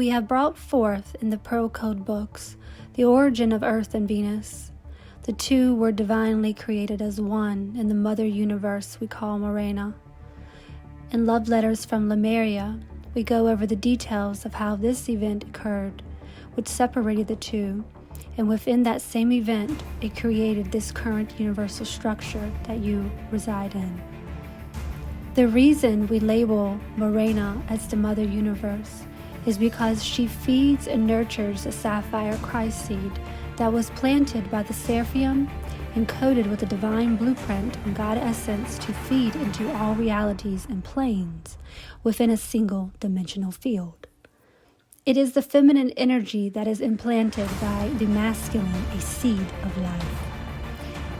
We have brought forth in the Pearl Code books the origin of Earth and Venus. The two were divinely created as one in the mother universe we call Morena. In Love Letters from Lemuria, we go over the details of how this event occurred, which separated the two, and within that same event, it created this current universal structure that you reside in. The reason we label Morena as the mother universe is because she feeds and nurtures a sapphire Christ seed that was planted by the Seraphim and coded with a divine blueprint on God essence to feed into all realities and planes within a single dimensional field. It is the feminine energy that is implanted by the masculine, a seed of life.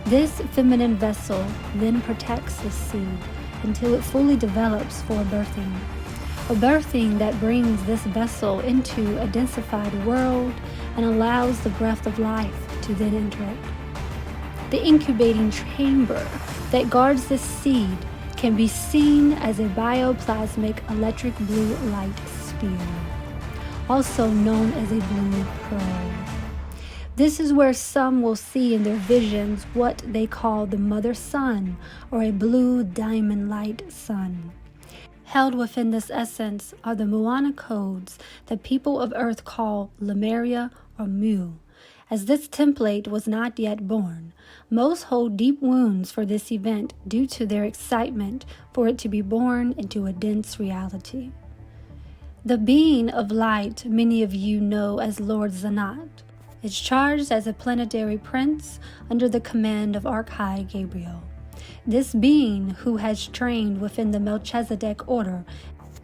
This feminine vessel then protects the seed until it fully develops for a birthing that brings this vessel into a densified world and allows the breath of life to then enter it. The incubating chamber that guards this seed can be seen as a bioplasmic electric blue light sphere, also known as a blue pearl. This is where some will see in their visions what they call the mother sun or a blue diamond light sun. Held within this essence are the Moana codes that people of Earth call lemuria or mu. As this template was not yet born, most hold deep wounds for this event due to their excitement for it to be born into a dense reality. The being of light many of you know as Lord Zanat is charged as a planetary prince under the command of Archangel Gabriel. This being, who has trained within the Melchizedek order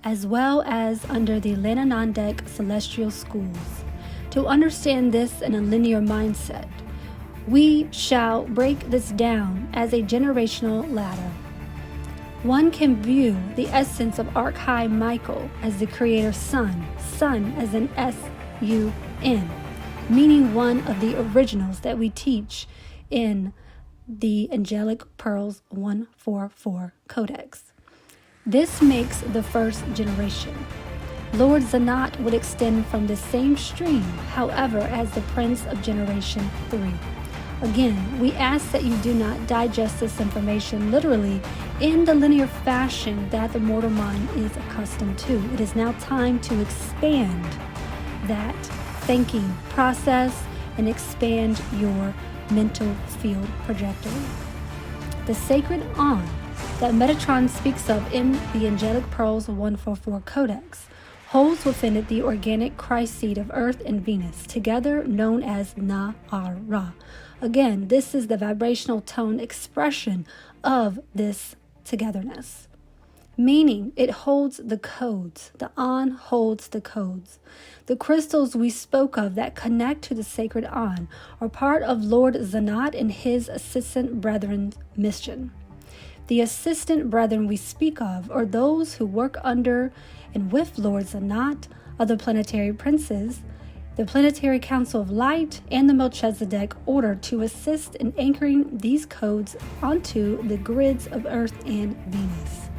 as well as under the Lananandek celestial schools. To understand this in a linear mindset, we shall break this down as a generational ladder. One can view the essence of Archangel Michael as the creator sun as an S-U-N, meaning one of the originals that we teach in the Angelic Pearls 144 Codex. This makes the first generation. Lord Zanat would extend from the same stream, however, as the Prince of Generation 3. Again, we ask that you do not digest this information literally in the linear fashion that the mortal mind is accustomed to. It is now time to expand that thinking process and expand your mental field trajectory. The sacred on that Metatron speaks of in the Angelic Pearls 144 Codex holds within it the organic Christ seed of Earth and Venus, together known as Na-Ara. Again, this is the vibrational tone expression of this togetherness, meaning it holds the codes. The On holds the codes. The crystals we spoke of that connect to the sacred On are part of Lord Zanat and his assistant brethren's mission. The assistant brethren we speak of are those who work under and with Lord Zanat, other planetary princes, the Planetary Council of Light, and the Melchizedek order to assist in anchoring these codes onto the grids of Earth and Venus.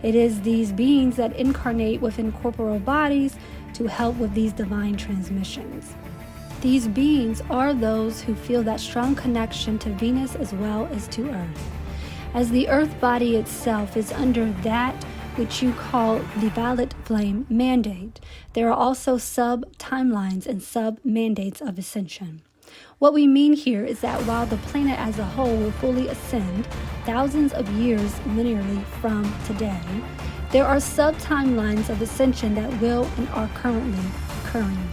It is these beings that incarnate within corporeal bodies to help with these divine transmissions. These beings are those who feel that strong connection to Venus as well as to Earth. As the Earth body itself is under that which you call the violet flame mandate, there are also sub-timelines and sub-mandates of ascension. What we mean here is that while the planet as a whole will fully ascend thousands of years linearly from today, there are sub-timelines of ascension that will and are currently occurring.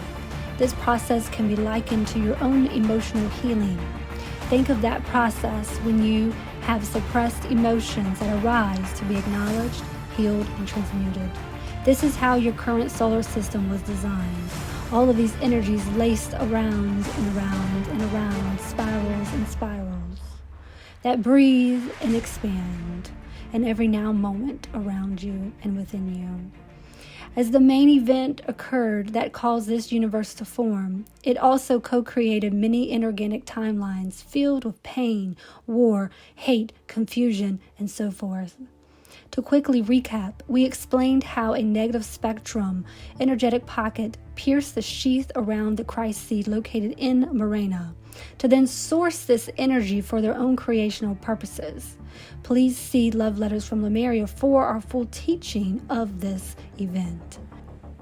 This process can be likened to your own emotional healing. Think of that process when you have suppressed emotions that arise to be acknowledged, healed, and transmuted. This is how your current solar system was designed. All of these energies laced around and around and around, spirals and spirals, that breathe and expand in every now moment around you and within you. As the main event occurred that caused this universe to form, it also co-created many inorganic timelines filled with pain, war, hate, confusion, and so forth. To quickly recap, we explained how a negative spectrum energetic pocket pierced the sheath around the Christ seed located in Morena, to then source this energy for their own creational purposes. Please see Love Letters from Lemuria for our full teaching of this event.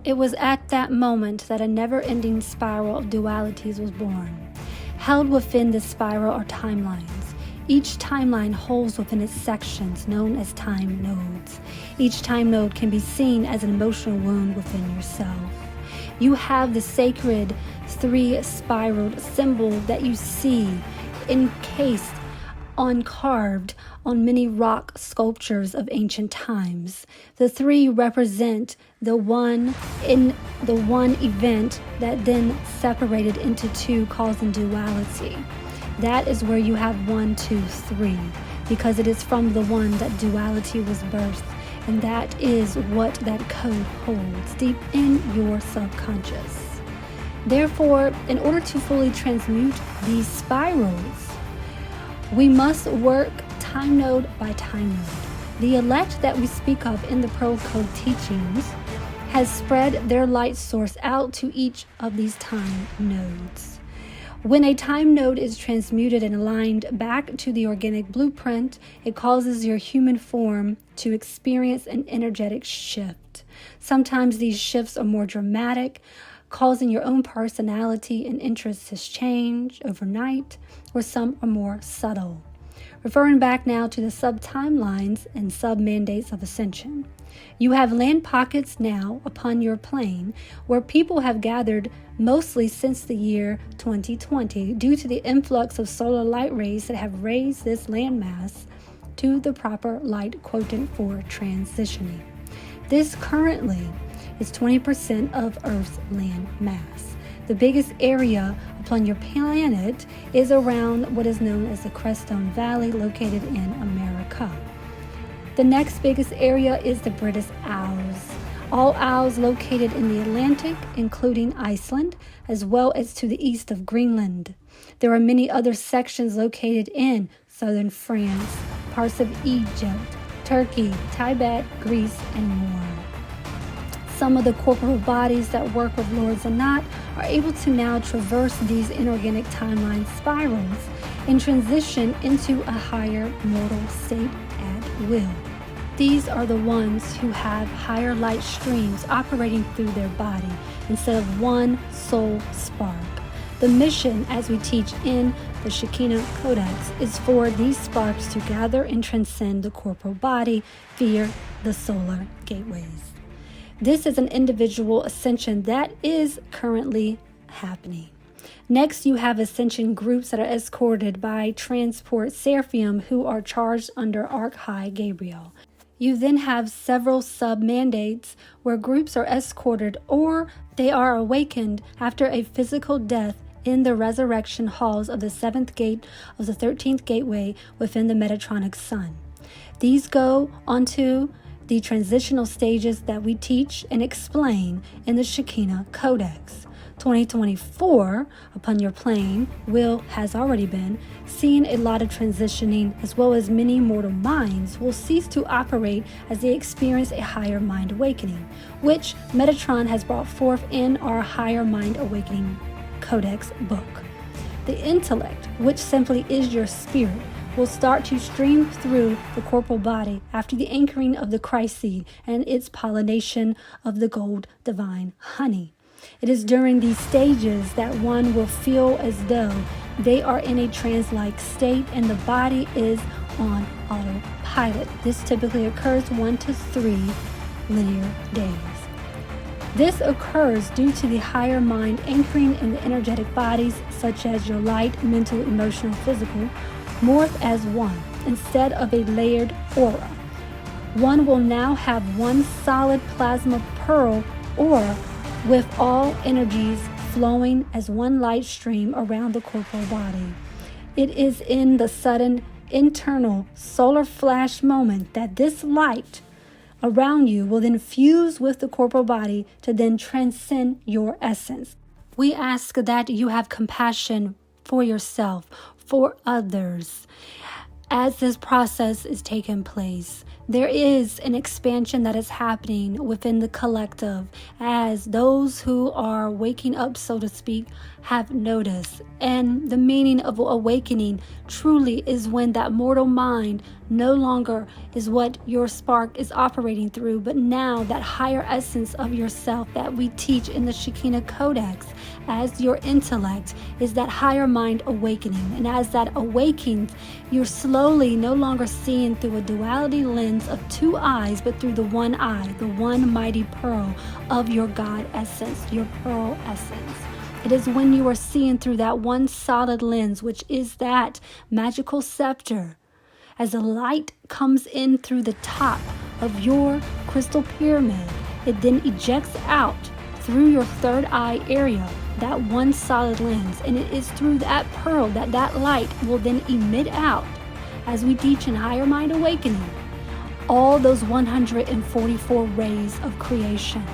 It was at that moment that a never-ending spiral of dualities was born. Held within this spiral are timelines. Each timeline holds within its sections known as time nodes. Each time node can be seen as an emotional wound within yourself. You have the sacred three-spiraled symbol that you see encased carved on many rock sculptures of ancient times. The three represent the one event that then separated into two, causing duality. That is where you have 1, 2, 3, because it is from the one that duality was birthed, and that is what that code holds deep in your subconscious. Therefore, in order to fully transmute these spirals, we must work time node by time node. The elect that we speak of in the Pearl Code teachings has spread their light source out to each of these time nodes. When a time node is transmuted and aligned back to the organic blueprint, it causes your human form to experience an energetic shift. Sometimes these shifts are more dramatic, causing your own personality and interests to change overnight, or some are more subtle. Referring back now to the sub-timelines and sub-mandates of Ascension. You have land pockets now upon your plane where people have gathered mostly since the year 2020 due to the influx of solar light rays that have raised this landmass to the proper light quotient for transitioning. This currently is 20% of Earth's land mass. The biggest area upon your planet is around what is known as the Crestone Valley, located in America. The next biggest area is the British Isles. All isles located in the Atlantic, including Iceland, as well as to the east of Greenland. There are many other sections located in southern France, parts of Egypt, Turkey, Tibet, Greece, and more. Some of the corporal bodies that work with Lords and Not are able to now traverse these inorganic timeline spirals and transition into a higher mortal state at will. These are the ones who have higher light streams operating through their body instead of one soul spark. The mission, as we teach in the Shekhianh Codex, is for these sparks to gather and transcend the corporal body via the solar gateways. This is an individual ascension that is currently happening. Next, you have ascension groups that are escorted by transport Seraphim who are charged under Archhigh Gabriel. You then have several sub-mandates where groups are escorted or they are awakened after a physical death in the resurrection halls of the 7th gate of the 13th gateway within the Metatronic Sun. These go onto the transitional stages that we teach and explain in the Shekhianh Codex. 2024, upon your plane, has already been seeing a lot of transitioning, as well as many mortal minds will cease to operate as they experience a higher mind awakening, which Metatron has brought forth in our Higher Mind Awakening Codex book. The intellect, which simply is your spirit, will start to stream through the corporal body after the anchoring of the Christ seed and its pollination of the gold divine honey. It is during these stages that one will feel as though they are in a trance-like state and the body is on autopilot. This typically occurs 1 to 3 linear days. This occurs due to the higher mind anchoring in the energetic bodies such as your light, mental, emotional, physical, morph as one instead of a layered aura. One will now have one solid plasma pearl aura with all energies flowing as one light stream around the corporal body. It is in the sudden internal solar flash moment that this light around you will then fuse with the corporal body to then transcend your essence. We ask that you have compassion for yourself, for others, as this process is taking place, there is an expansion that is happening within the collective as those who are waking up, so to speak, have noticed. And the meaning of awakening truly is when that mortal mind no longer is what your spark is operating through, but now that higher essence of yourself that we teach in the Shekhianh Codex as your intellect is that higher mind awakening. And as that awakens, you're slowly no longer seeing through a duality lens of two eyes, but through the one eye, the one mighty pearl of your God essence, your pearl essence. It is when you are seeing through that one solid lens, which is that magical scepter. As the light comes in through the top of your crystal pyramid, it then ejects out through your third eye area, that one solid lens. And it is through that pearl that light will then emit out, as we teach in Higher Mind Awakening, all those 144 rays of creation.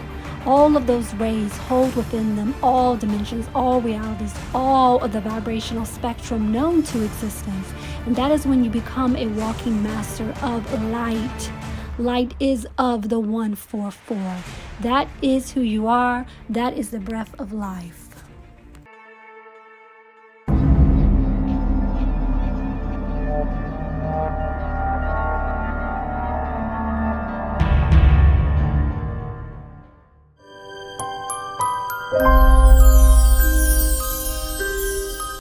All of those rays hold within them all dimensions, all realities, all of the vibrational spectrum known to existence. And that is when you become a walking master of light. Light is of the 144. That is who you are. That is the breath of life.